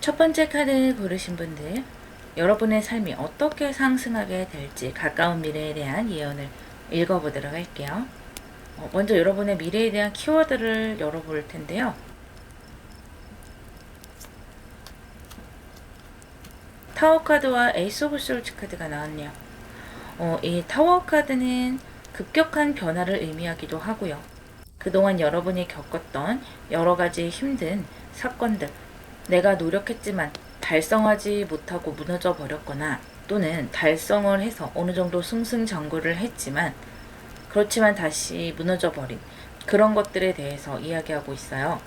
첫 번째 카드 고르신 분들, 여러분의 삶이 어떻게 상승하게 될지 가까운 미래에 대한 예언을 읽어보도록 할게요. 먼저 여러분의 미래에 대한 키워드를 열어볼 텐데요. 타워 카드와 에이스 오브 솔즈 카드가 나왔네요. 이 타워 카드는 급격한 변화를 의미하기도 하고요. 그동안 여러분이 겪었던 여러 가지 힘든 사건들, 내가 노력했지만 달성하지 못하고 무너져 버렸거나 또는 달성을 해서 어느 정도 승승장구를 했지만 그렇지만 다시 무너져 버린 그런 것들에 대해서 이야기하고 있어요.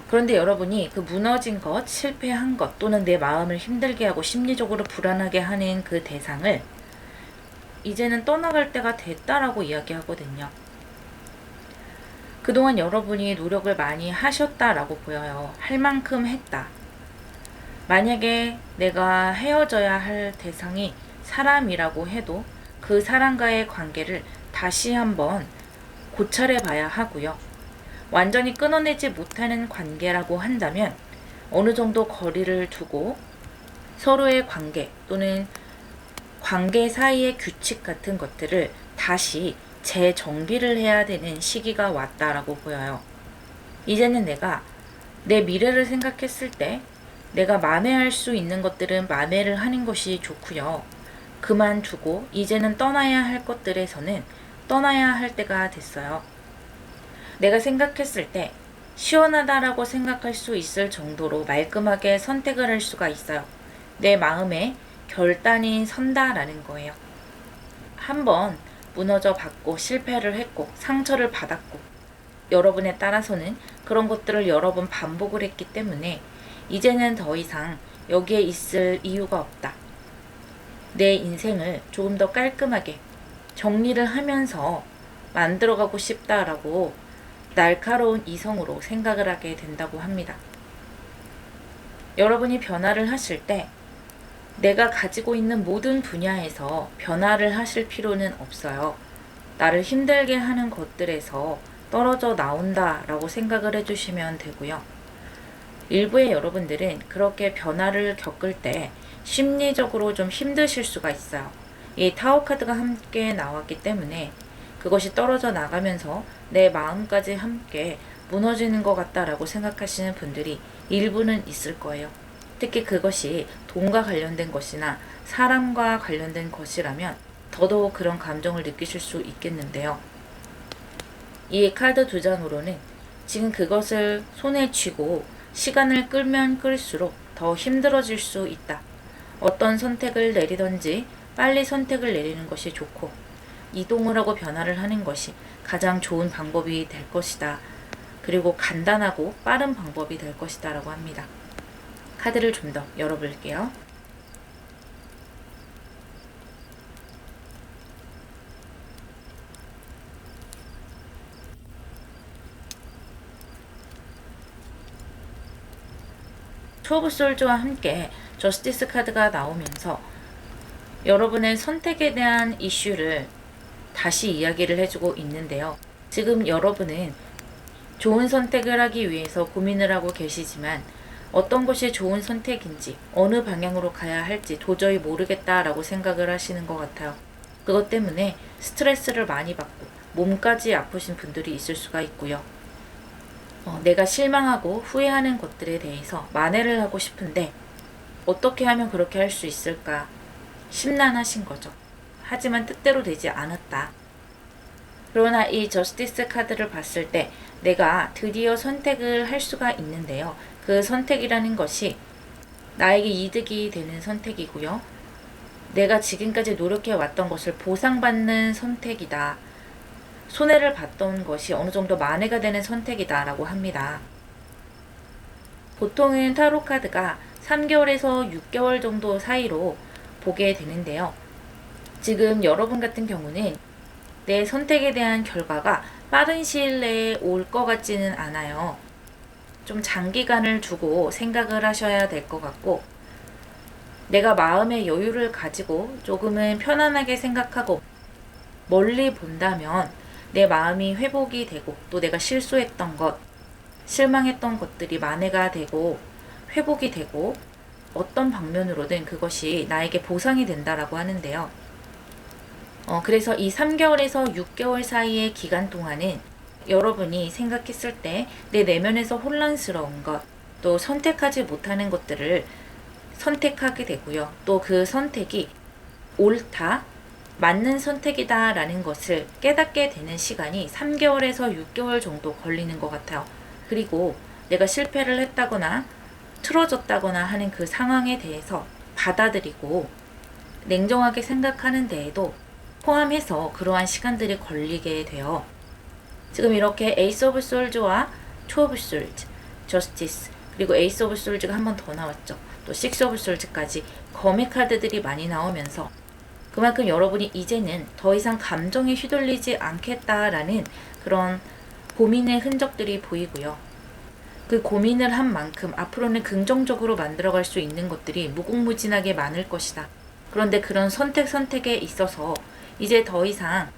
그런데 여러분이 그 무너진 것, 실패한 것 또는 내 마음을 힘들게 하고 심리적으로 불안하게 하는 그 대상을 이제는 떠나갈 때가 됐다라고 이야기하거든요. 그동안 여러분이 노력을 많이 하셨다라고 보여요. 할 만큼 했다. 만약에 내가 헤어져야 할 대상이 사람이라고 해도 그 사람과의 관계를 다시 한번 고찰해 봐야 하고요. 완전히 끊어내지 못하는 관계라고 한다면 어느 정도 거리를 두고 서로의 관계 또는 관계 사이의 규칙 같은 것들을 다시 재정비를 해야 되는 시기가 왔다라고 보여요. 이제는 내가 내 미래를 생각했을 때 내가 만회할 수 있는 것들은 만회를 하는 것이 좋고요. 그만두고 이제는 떠나야 할 것들에서는 떠나야 할 때가 됐어요. 내가 생각했을 때 시원하다라고 생각할 수 있을 정도로 말끔하게 선택을 할 수가 있어요. 내 마음에 결단이 선다라는 거예요. 한번 무너져 봤고 실패를 했고 상처를 받았고 여러분에 따라서는 그런 것들을 여러 번 반복을 했기 때문에 이제는 더 이상 여기에 있을 이유가 없다. 내 인생을 조금 더 깔끔하게 정리를 하면서 만들어가고 싶다라고 날카로운 이성으로 생각을 하게 된다고 합니다. 여러분이 변화를 하실 때 내가 가지고 있는 모든 분야에서 변화를 하실 필요는 없어요. 나를 힘들게 하는 것들에서 떨어져 나온다라고 생각을 해주시면 되고요. 일부의 여러분들은 그렇게 변화를 겪을 때 심리적으로 좀 힘드실 수가 있어요. 이 타워 카드가 함께 나왔기 때문에 그것이 떨어져 나가면서 내 마음까지 함께 무너지는 것 같다라고 생각하시는 분들이 일부는 있을 거예요. 특히 그것이 돈과 관련된 것이나 사람과 관련된 것이라면 더더욱 그런 감정을 느끼실 수 있겠는데요. 이 카드 두 장으로는 지금 그것을 손에 쥐고 시간을 끌면 끌수록 더 힘들어질 수 있다. 어떤 선택을 내리든지 빨리 선택을 내리는 것이 좋고 이동을 하고 변화를 하는 것이 가장 좋은 방법이 될 것이다. 그리고 간단하고 빠른 방법이 될 것이다 라고 합니다. 카드를 좀 더 열어볼게요. 투 오브 솔즈와 함께 저스티스 카드가 나오면서 여러분의 선택에 대한 이슈를 다시 이야기를 해주고 있는데요. 지금 여러분은 좋은 선택을 하기 위해서 고민을 하고 계시지만 어떤 것이 좋은 선택인지 어느 방향으로 가야 할지 도저히 모르겠다라고 생각을 하시는 것 같아요. 그것 때문에 스트레스를 많이 받고 몸까지 아프신 분들이 있을 수가 있고요. 내가 실망하고 후회하는 것들에 대해서 만회를 하고 싶은데 어떻게 하면 그렇게 할 수 있을까 심란하신 거죠. 하지만 뜻대로 되지 않았다. 그러나 이 저스티스 카드를 봤을 때 내가 드디어 선택을 할 수가 있는데요. 그 선택이라는 것이 나에게 이득이 되는 선택이고요. 내가 지금까지 노력해 왔던 것을 보상받는 선택이다. 손해를 봤던 것이 어느 정도 만회가 되는 선택이다 라고 합니다. 보통은 타로 카드가 3개월에서 6개월 정도 사이로 보게 되는데요. 지금 여러분 같은 경우는 내 선택에 대한 결과가 빠른 시일 내에 올 것 같지는 않아요. 좀 장기간을 두고 생각을 하셔야 될 것 같고 내가 마음의 여유를 가지고 조금은 편안하게 생각하고 멀리 본다면 내 마음이 회복이 되고 또 내가 실수했던 것, 실망했던 것들이 만회가 되고 회복이 되고 어떤 방면으로든 그것이 나에게 보상이 된다라고 하는데요. 그래서 이 3개월에서 6개월 사이의 기간 동안은 여러분이 생각했을 때 내 내면에서 혼란스러운 것, 또 선택하지 못하는 것들을 선택하게 되고요. 또 그 선택이 옳다, 맞는 선택이다 라는 것을 깨닫게 되는 시간이 3개월에서 6개월 정도 걸리는 것 같아요. 그리고 내가 실패를 했다거나 틀어졌다거나 하는 그 상황에 대해서 받아들이고 냉정하게 생각하는 데에도 포함해서 그러한 시간들이 걸리게 돼요. 지금 이렇게 에이스 오브 솔즈와 투 오브 솔즈, 저스티스, 그리고 에이스 오브 솔즈가 한 번 더 나왔죠. 또 식스 오브 솔즈까지 검의 카드들이 많이 나오면서 그만큼 여러분이 이제는 더 이상 감정에 휘둘리지 않겠다라는 그런 고민의 흔적들이 보이고요. 그 고민을 한 만큼 앞으로는 긍정적으로 만들어갈 수 있는 것들이 무궁무진하게 많을 것이다. 그런데 그런 선택에 있어서 이제 더 이상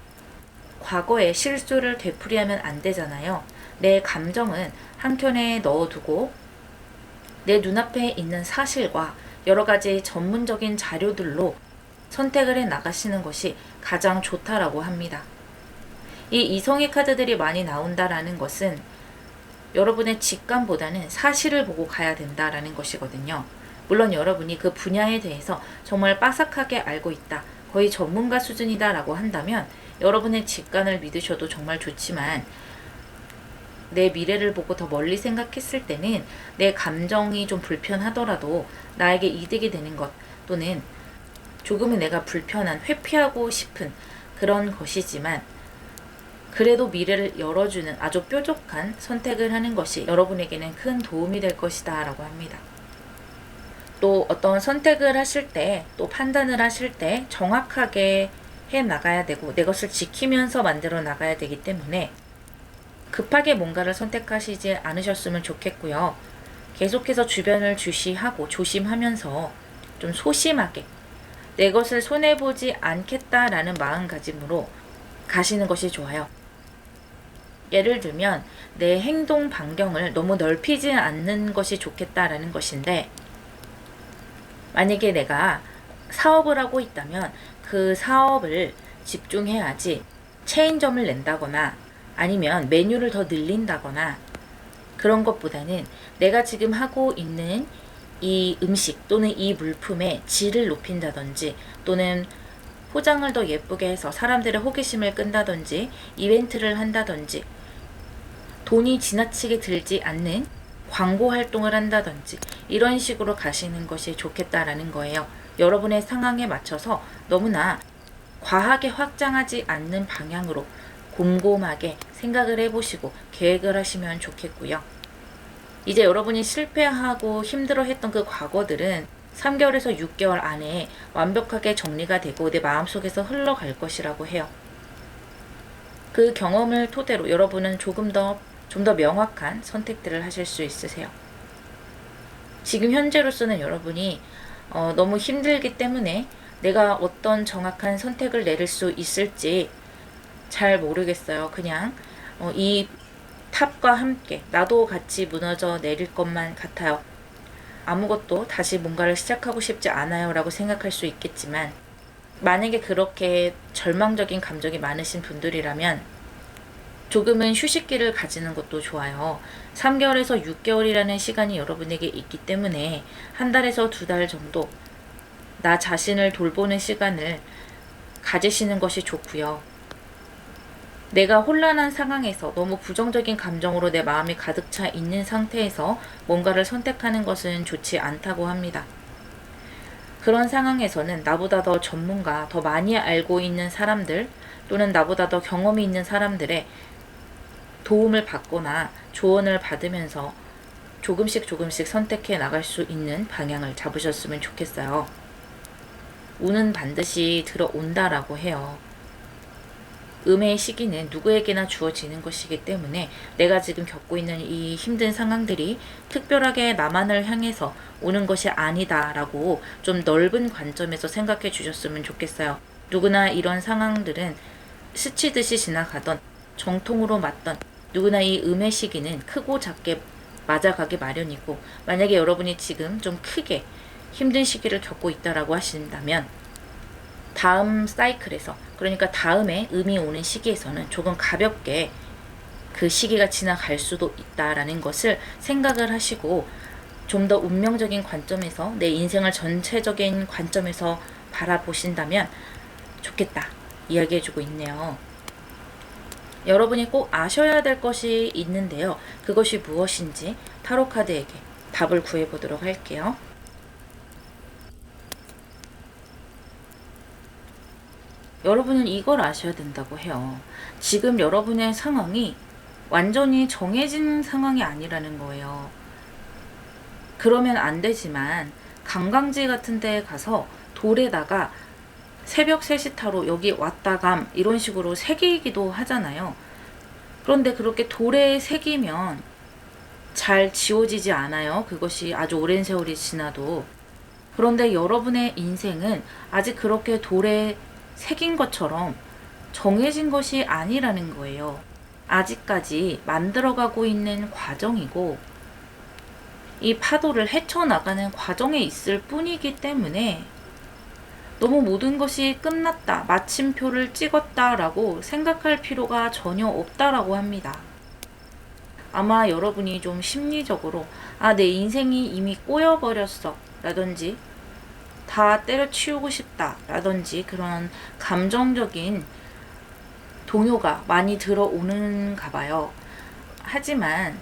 과거의 실수를 되풀이하면 안 되잖아요. 내 감정은 한켠에 넣어두고 내 눈앞에 있는 사실과 여러 가지 전문적인 자료들로 선택을 해 나가시는 것이 가장 좋다라고 합니다. 이 이성의 카드들이 많이 나온다라는 것은 여러분의 직감보다는 사실을 보고 가야 된다라는 것이거든요. 물론 여러분이 그 분야에 대해서 정말 빠삭하게 알고 있다, 거의 전문가 수준이다라고 한다면 여러분의 직감을 믿으셔도 정말 좋지만 내 미래를 보고 더 멀리 생각했을 때는 내 감정이 좀 불편하더라도 나에게 이득이 되는 것 또는 조금은 내가 불편한, 회피하고 싶은 그런 것이지만 그래도 미래를 열어주는 아주 뾰족한 선택을 하는 것이 여러분에게는 큰 도움이 될 것이다 라고 합니다. 또 어떤 선택을 하실 때, 또 판단을 하실 때 정확하게 해 나가야 되고 내 것을 지키면서 만들어 나가야 되기 때문에 급하게 뭔가를 선택하시지 않으셨으면 좋겠고요. 계속해서 주변을 주시하고 조심하면서 좀 소심하게 내 것을 손해보지 않겠다라는 마음가짐으로 가시는 것이 좋아요. 예를 들면 내 행동 반경을 너무 넓히지 않는 것이 좋겠다라는 것인데, 만약에 내가 사업을 하고 있다면 그 사업을 집중해야지 체인점을 낸다거나 아니면 메뉴를 더 늘린다거나 그런 것보다는 내가 지금 하고 있는 이 음식 또는 이 물품의 질을 높인다든지 또는 포장을 더 예쁘게 해서 사람들의 호기심을 끈다든지 이벤트를 한다든지 돈이 지나치게 들지 않는 광고 활동을 한다든지 이런 식으로 가시는 것이 좋겠다라는 거예요. 여러분의 상황에 맞춰서 너무나 과하게 확장하지 않는 방향으로 곰곰하게 생각을 해보시고 계획을 하시면 좋겠고요. 이제 여러분이 실패하고 힘들어했던 그 과거들은 3개월에서 6개월 안에 완벽하게 정리가 되고 내 마음속에서 흘러갈 것이라고 해요. 그 경험을 토대로 여러분은 좀 더 명확한 선택들을 하실 수 있으세요. 지금 현재로서는 여러분이 너무 힘들기 때문에 내가 어떤 정확한 선택을 내릴 수 있을지 잘 모르겠어요. 그냥 이 탑과 함께 나도 같이 무너져 내릴 것만 같아요. 아무것도 다시 뭔가를 시작하고 싶지 않아요 라고 생각할 수 있겠지만, 만약에 그렇게 절망적인 감정이 많으신 분들이라면 조금은 휴식기를 가지는 것도 좋아요. 3개월에서 6개월이라는 시간이 여러분에게 있기 때문에 한 달에서 2달 정도 나 자신을 돌보는 시간을 가지시는 것이 좋고요. 내가 혼란한 상황에서 너무 부정적인 감정으로 내 마음이 가득 차 있는 상태에서 뭔가를 선택하는 것은 좋지 않다고 합니다. 그런 상황에서는 나보다 더 전문가, 더 많이 알고 있는 사람들 또는 나보다 더 경험이 있는 사람들의 도움을 받거나 조언을 받으면서 조금씩 선택해 나갈 수 있는 방향을 잡으셨으면 좋겠어요. 운은 반드시 들어온다라고 해요. 음의 시기는 누구에게나 주어지는 것이기 때문에 내가 지금 겪고 있는 이 힘든 상황들이 특별하게 나만을 향해서 오는 것이 아니다라고 좀 넓은 관점에서 생각해 주셨으면 좋겠어요. 누구나 이런 상황들은 스치듯이 지나가던 정통으로 맞던 누구나 이 음의 시기는 크고 작게 맞아가기 마련이고, 만약에 여러분이 지금 좀 크게 힘든 시기를 겪고 있다라고 하신다면 다음 사이클에서, 그러니까 다음에 음이 오는 시기에서는 조금 가볍게 그 시기가 지나갈 수도 있다라는 것을 생각을 하시고 좀 더 운명적인 관점에서 내 인생을 전체적인 관점에서 바라보신다면 좋겠다 이야기해주고 있네요. 여러분이 꼭 아셔야 될 것이 있는데요. 그것이 무엇인지 타로카드에게 답을 구해보도록 할게요. 여러분은 이걸 아셔야 된다고 해요. 지금 여러분의 상황이 완전히 정해진 상황이 아니라는 거예요. 그러면 안 되지만 관광지 같은 데 가서 돌에다가 새벽 3시 타로 여기 왔다감 이런 식으로 새기기도 하잖아요. 그런데 그렇게 돌에 새기면 잘 지워지지 않아요. 그것이 아주 오랜 세월이 지나도. 그런데 여러분의 인생은 아직 그렇게 돌에 새긴 것처럼 정해진 것이 아니라는 거예요. 아직까지 만들어가고 있는 과정이고 이 파도를 헤쳐나가는 과정에 있을 뿐이기 때문에 너무 모든 것이 끝났다, 마침표를 찍었다라고 생각할 필요가 전혀 없다라고 합니다. 아마 여러분이 좀 심리적으로 내 인생이 이미 꼬여버렸어 라든지 다 때려치우고 싶다 라든지 그런 감정적인 동요가 많이 들어오는가 봐요. 하지만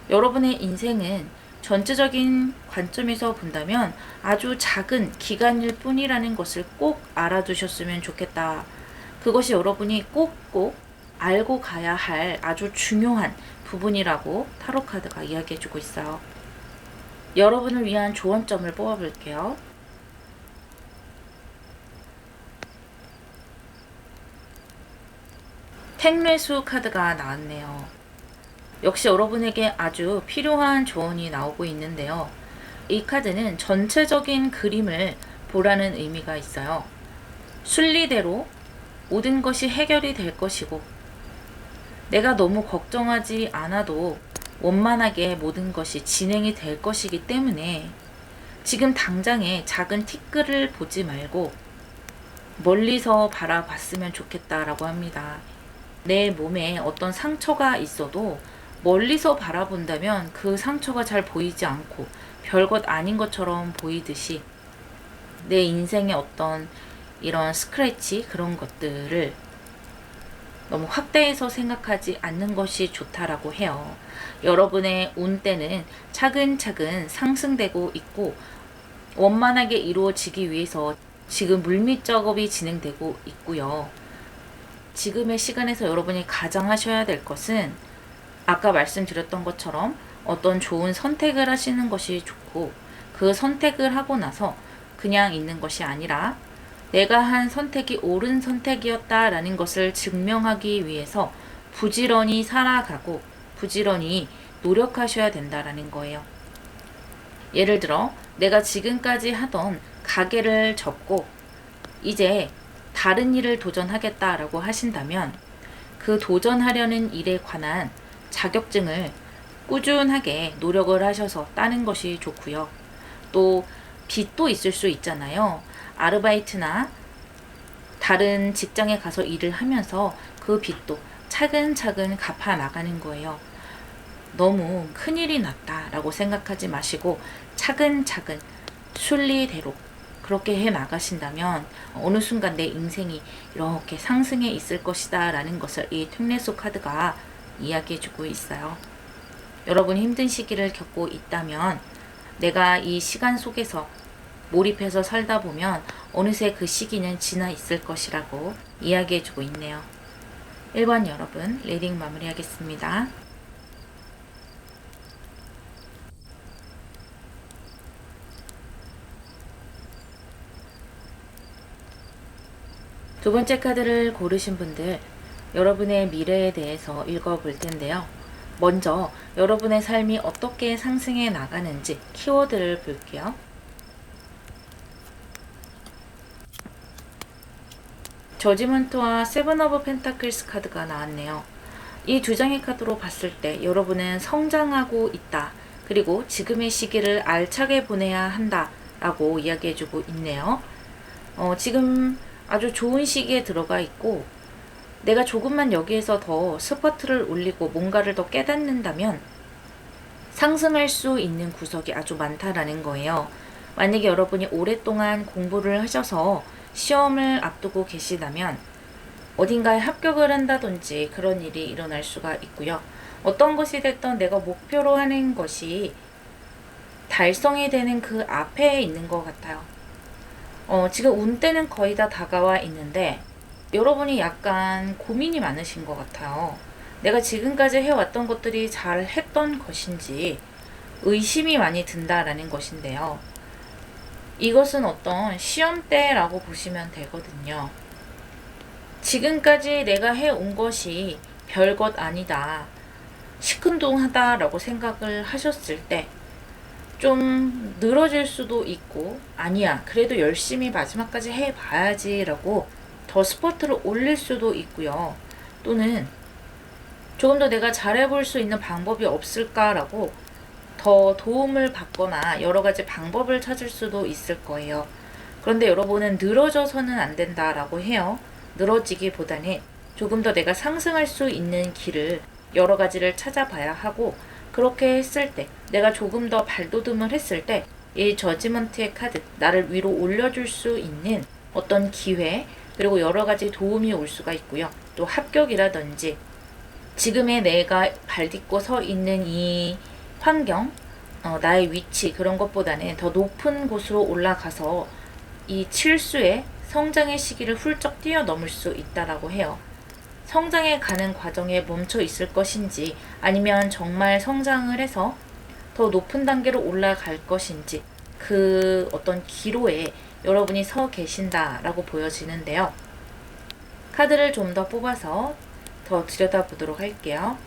여러분의 인생은 전체적인 관점에서 본다면 아주 작은 기간일 뿐이라는 것을 꼭 알아두셨으면 좋겠다. 그것이 여러분이 꼭꼭 알고 가야 할 아주 중요한 부분이라고 타로카드가 이야기해주고 있어요. 여러분을 위한 조언점을 뽑아볼게요. 택뇌수 카드가 나왔네요. 역시 여러분에게 아주 필요한 조언이 나오고 있는데요. 이 카드는 전체적인 그림을 보라는 의미가 있어요. 순리대로 모든 것이 해결이 될 것이고 내가 너무 걱정하지 않아도 원만하게 모든 것이 진행이 될 것이기 때문에 지금 당장의 작은 티끌을 보지 말고 멀리서 바라봤으면 좋겠다라고 합니다. 내 몸에 어떤 상처가 있어도 멀리서 바라본다면 그 상처가 잘 보이지 않고 별것 아닌 것처럼 보이듯이 내 인생의 어떤 이런 스크래치 그런 것들을 너무 확대해서 생각하지 않는 것이 좋다라고 해요. 여러분의 운때는 차근차근 상승되고 있고 원만하게 이루어지기 위해서 지금 물밑 작업이 진행되고 있고요. 지금의 시간에서 여러분이 가장 하셔야 될 것은 아까 말씀드렸던 것처럼 어떤 좋은 선택을 하시는 것이 좋고 그 선택을 하고 나서 그냥 있는 것이 아니라 내가 한 선택이 옳은 선택이었다라는 것을 증명하기 위해서 부지런히 살아가고 부지런히 노력하셔야 된다라는 거예요. 예를 들어 내가 지금까지 하던 가게를 접고 이제 다른 일을 도전하겠다라고 하신다면 그 도전하려는 일에 관한 자격증을 꾸준하게 노력을 하셔서 따는 것이 좋고요. 또 빚도 있을 수 있잖아요. 아르바이트나 다른 직장에 가서 일을 하면서 그 빚도 차근차근 갚아 나가는 거예요. 너무 큰일이 났다라고 생각하지 마시고 차근차근 순리대로 그렇게 해 나가신다면 어느 순간 내 인생이 이렇게 상승해 있을 것이다 라는 것을 이 택뇌수 카드가 이야기해주고 있어요. 여러분이 힘든 시기를 겪고 있다면 내가 이 시간 속에서 몰입해서 살다 보면 어느새 그 시기는 지나 있을 것이라고 이야기해주고 있네요. 1번 여러분 리딩 마무리하겠습니다. 두 번째 카드를 고르신 분들, 여러분의 미래에 대해서 읽어볼 텐데요. 먼저 여러분의 삶이 어떻게 상승해 나가는지 키워드를 볼게요. 저지먼트와 세븐 오브 펜타클스 카드가 나왔네요. 이 두 장의 카드로 봤을 때 여러분은 성장하고 있다, 그리고 지금의 시기를 알차게 보내야 한다라고 이야기해주고 있네요. 지금 아주 좋은 시기에 들어가 있고 내가 조금만 여기에서 더 스퍼트를 올리고 뭔가를 더 깨닫는다면 상승할 수 있는 구석이 아주 많다라는 거예요. 만약에 여러분이 오랫동안 공부를 하셔서 시험을 앞두고 계시다면 어딘가에 합격을 한다든지 그런 일이 일어날 수가 있고요. 어떤 것이 됐든 내가 목표로 하는 것이 달성이 되는 그 앞에 있는 것 같아요. 지금 운때는 거의 다 다가와 있는데 여러분이 약간 고민이 많으신 것 같아요. 내가 지금까지 해왔던 것들이 잘 했던 것인지 의심이 많이 든다라는 것인데요. 이것은 어떤 시험 때라고 보시면 되거든요. 지금까지 내가 해온 것이 별것 아니다, 시큰둥하다라고 생각을 하셨을 때 좀 늘어질 수도 있고, 아니야, 그래도 열심히 마지막까지 해봐야지 라고 더 스포트를 올릴 수도 있고요. 또는 조금 더 내가 잘해볼 수 있는 방법이 없을까라고 더 도움을 받거나 여러 가지 방법을 찾을 수도 있을 거예요. 그런데 여러분은 늘어져서는 안 된다라고 해요. 늘어지기보다는 조금 더 내가 상승할 수 있는 길을 여러 가지를 찾아봐야 하고, 그렇게 했을 때 내가 조금 더 발돋움을 했을 때 이 저지먼트의 카드, 나를 위로 올려줄 수 있는 어떤 기회, 그리고 여러 가지 도움이 올 수가 있고요. 또 합격이라든지 지금의 내가 발딛고 서 있는 이 환경, 나의 위치, 그런 것보다는 더 높은 곳으로 올라가서 이 칠수의 성장의 시기를 훌쩍 뛰어넘을 수 있다라고 해요. 성장해 가는 과정에 멈춰 있을 것인지, 아니면 정말 성장을 해서 더 높은 단계로 올라갈 것인지, 그 어떤 기로에 여러분이 서 계신다라고 보여지는데요. 카드를 좀 더 뽑아서 더 들여다보도록 할게요.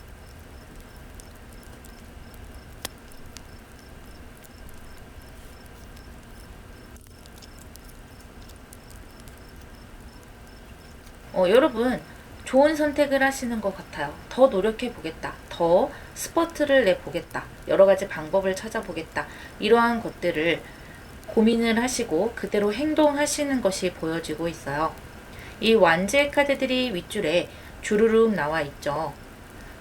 여러분 좋은 선택을 하시는 것 같아요. 더 노력해 보겠다. 더 스퍼트를 내 보겠다. 여러 가지 방법을 찾아보겠다. 이러한 것들을 고민을 하시고 그대로 행동하시는 것이 보여지고 있어요. 이 완지의 카드들이 윗줄에 주르륵 나와 있죠.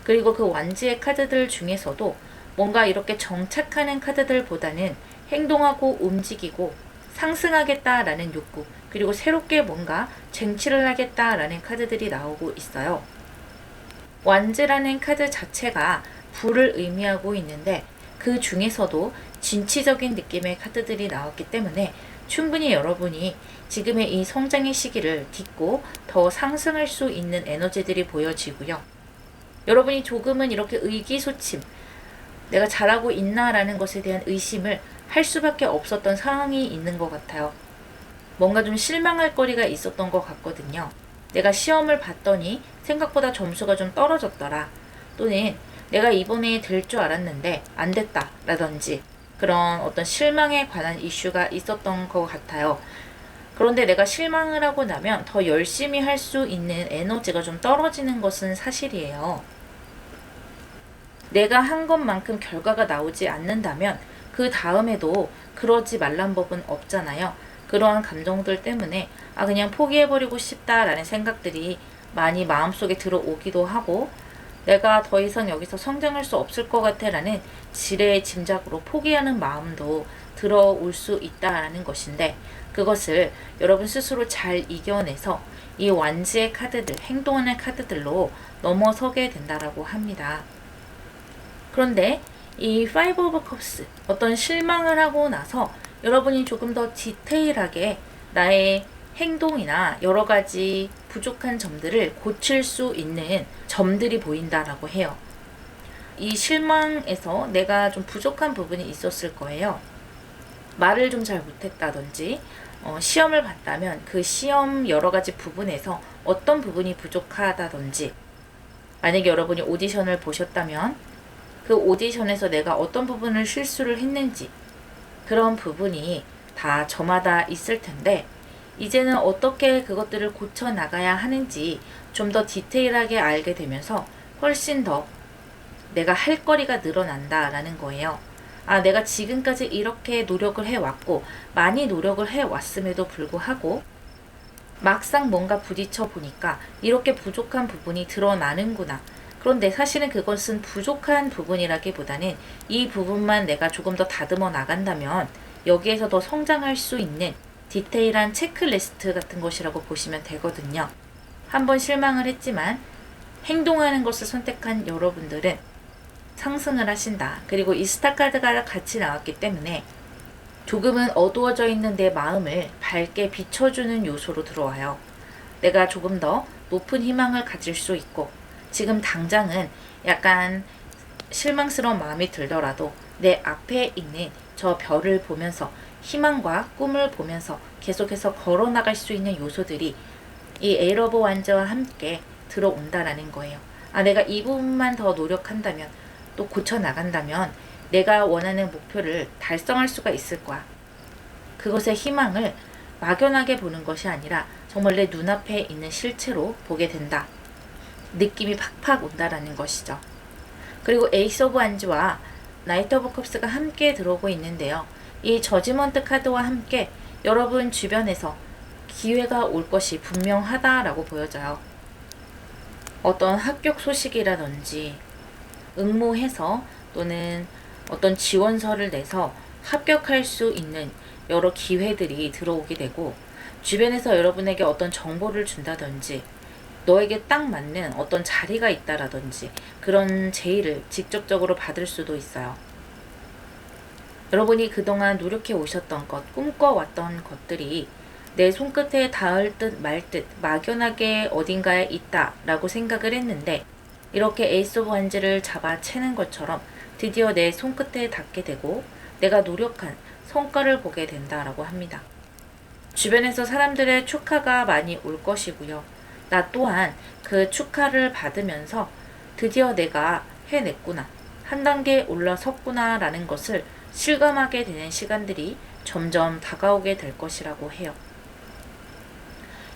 그리고 그 완지의 카드들 중에서도 뭔가 이렇게 정착하는 카드들보다는 행동하고 움직이고 상승하겠다라는 욕구, 그리고 새롭게 뭔가 쟁취를 하겠다라는 카드들이 나오고 있어요. 완즈라는 카드 자체가 불을 의미하고 있는데 그 중에서도 진취적인 느낌의 카드들이 나왔기 때문에 충분히 여러분이 지금의 이 성장의 시기를 딛고 더 상승할 수 있는 에너지들이 보여지고요. 여러분이 조금은 이렇게 의기소침, 내가 잘하고 있나라는 것에 대한 의심을 할 수밖에 없었던 상황이 있는 것 같아요. 뭔가 좀 실망할 거리가 있었던 것 같거든요. 내가 시험을 봤더니 생각보다 점수가 좀 떨어졌더라. 또는 내가 이번에 될 줄 알았는데 안 됐다 라든지 그런 어떤 실망에 관한 이슈가 있었던 것 같아요. 그런데 내가 실망을 하고 나면 더 열심히 할 수 있는 에너지가 좀 떨어지는 것은 사실이에요. 내가 한 것만큼 결과가 나오지 않는다면 그 다음에도 그러지 말란 법은 없잖아요. 그러한 감정들 때문에 그냥 포기해버리고 싶다라는 생각들이 많이 마음속에 들어오기도 하고, 내가 더 이상 여기서 성장할 수 없을 것 같아 라는 지레의 짐작으로 포기하는 마음도 들어올 수 있다라는 것인데, 그것을 여러분 스스로 잘 이겨내서 이 완지의 카드들, 행동하는 카드들로 넘어서게 된다라고 합니다. 그런데 이 Five of Cups, 어떤 실망을 하고 나서 여러분이 조금 더 디테일하게 나의 행동이나 여러 가지 부족한 점들을 고칠 수 있는 점들이 보인다라고 해요. 이 실망에서 내가 좀 부족한 부분이 있었을 거예요. 말을 좀 잘 못했다든지, 시험을 봤다면 그 시험 여러 가지 부분에서 어떤 부분이 부족하다든지, 만약에 여러분이 오디션을 보셨다면 그 오디션에서 내가 어떤 부분을 실수를 했는지, 그런 부분이 다 저마다 있을 텐데 이제는 어떻게 그것들을 고쳐 나가야 하는지 좀 더 디테일하게 알게 되면서 훨씬 더 내가 할 거리가 늘어난다라는 거예요. 아, 내가 지금까지 이렇게 노력을 해왔고, 많이 노력을 해왔음에도 불구하고, 막상 뭔가 부딪혀 보니까 이렇게 부족한 부분이 드러나는구나. 그런데 사실은 그것은 부족한 부분이라기보다는 이 부분만 내가 조금 더 다듬어 나간다면 여기에서 더 성장할 수 있는 디테일한 체크리스트 같은 것이라고 보시면 되거든요. 한번 실망을 했지만 행동하는 것을 선택한 여러분들은 상승을 하신다. 그리고 이 스타카드가 같이 나왔기 때문에 조금은 어두워져 있는 내 마음을 밝게 비춰주는 요소로 들어와요. 내가 조금 더 높은 희망을 가질 수 있고 지금 당장은 약간 실망스러운 마음이 들더라도 내 앞에 있는 저 별을 보면서 희망과 꿈을 보면서 계속해서 걸어나갈 수 있는 요소들이 이 에이트 오브 완즈와 함께 들어온다라는 거예요. 아, 내가 이 부분만 더 노력한다면 또 고쳐나간다면 내가 원하는 목표를 달성할 수가 있을 거야. 그것의 희망을 막연하게 보는 것이 아니라 정말 내 눈앞에 있는 실체로 보게 된다. 느낌이 팍팍 온다라는 것이죠. 그리고 에이스 오브 완즈와 나이트 오브 컵스가 함께 들어오고 있는데요. 이 저지먼트 카드와 함께 여러분 주변에서 기회가 올 것이 분명하다라고 보여져요. 어떤 합격 소식이라든지 응모해서 또는 어떤 지원서를 내서 합격할 수 있는 여러 기회들이 들어오게 되고 주변에서 여러분에게 어떤 정보를 준다든지 너에게 딱 맞는 어떤 자리가 있다라든지 그런 제의를 직접적으로 받을 수도 있어요. 여러분이 그동안 노력해 오셨던 것, 꿈꿔왔던 것들이 내 손끝에 닿을 듯 말 듯 막연하게 어딘가에 있다라고 생각을 했는데 이렇게 에이스 오브 완즈를 잡아채는 것처럼 드디어 내 손끝에 닿게 되고 내가 노력한 성과를 보게 된다라고 합니다. 주변에서 사람들의 축하가 많이 올 것이고요. 나 또한 그 축하를 받으면서 드디어 내가 해냈구나, 한 단계 올라섰구나 라는 것을 실감하게 되는 시간들이 점점 다가오게 될 것이라고 해요.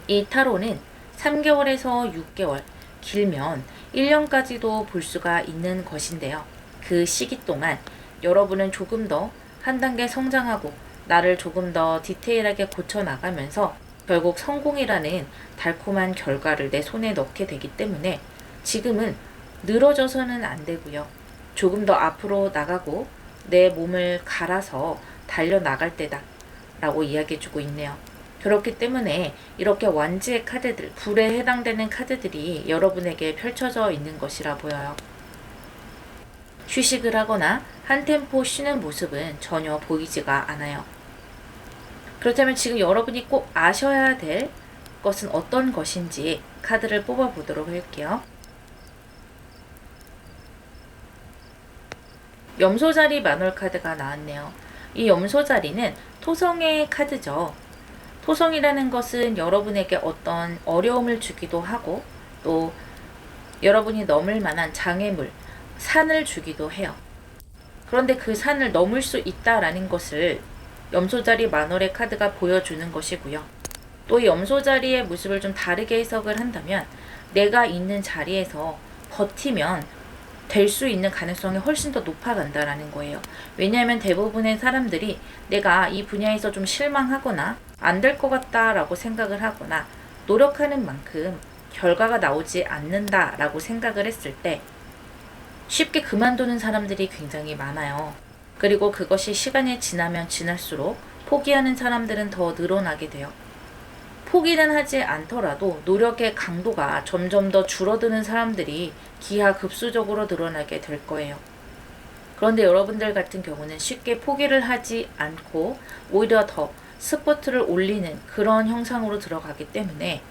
이 타로는 3개월에서 6개월, 길면 1년까지도 볼 수가 있는 것인데요. 그 시기 동안 여러분은 조금 더 한 단계 성장하고 나를 조금 더 디테일하게 고쳐나가면서 결국 성공이라는 달콤한 결과를 내 손에 넣게 되기 때문에 지금은 늘어져서는 안 되고요. 조금 더 앞으로 나가고 내 몸을 갈아서 달려나갈 때다 라고 이야기해주고 있네요. 그렇기 때문에 이렇게 완지의 카드들, 불에 해당되는 카드들이 여러분에게 펼쳐져 있는 것이라 보여요. 휴식을 하거나 한 템포 쉬는 모습은 전혀 보이지가 않아요. 그렇다면 지금 여러분이 꼭 아셔야 될 것은 어떤 것인지 카드를 뽑아 보도록 할게요. 염소자리 만월 카드가 나왔네요. 이 염소자리는 토성의 카드죠. 토성이라는 것은 여러분에게 어떤 어려움을 주기도 하고 또 여러분이 넘을 만한 장애물, 산을 주기도 해요. 그런데 그 산을 넘을 수 있다라는 것을 염소자리 만월의 카드가 보여주는 것이고요. 또 이 염소자리의 모습을 좀 다르게 해석을 한다면 내가 있는 자리에서 버티면 될 수 있는 가능성이 훨씬 더 높아간다라는 거예요. 왜냐하면 대부분의 사람들이 내가 이 분야에서 좀 실망하거나 안 될 것 같다라고 생각을 하거나 노력하는 만큼 결과가 나오지 않는다라고 생각을 했을 때 쉽게 그만두는 사람들이 굉장히 많아요. 그리고 그것이 시간이 지나면 지날수록 포기하는 사람들은 더 늘어나게 돼요. 포기는 하지 않더라도 노력의 강도가 점점 더 줄어드는 사람들이 기하급수적으로 늘어나게 될 거예요. 그런데 여러분들 같은 경우는 쉽게 포기를 하지 않고 오히려 더 스포트를 올리는 그런 형상으로 들어가기 때문에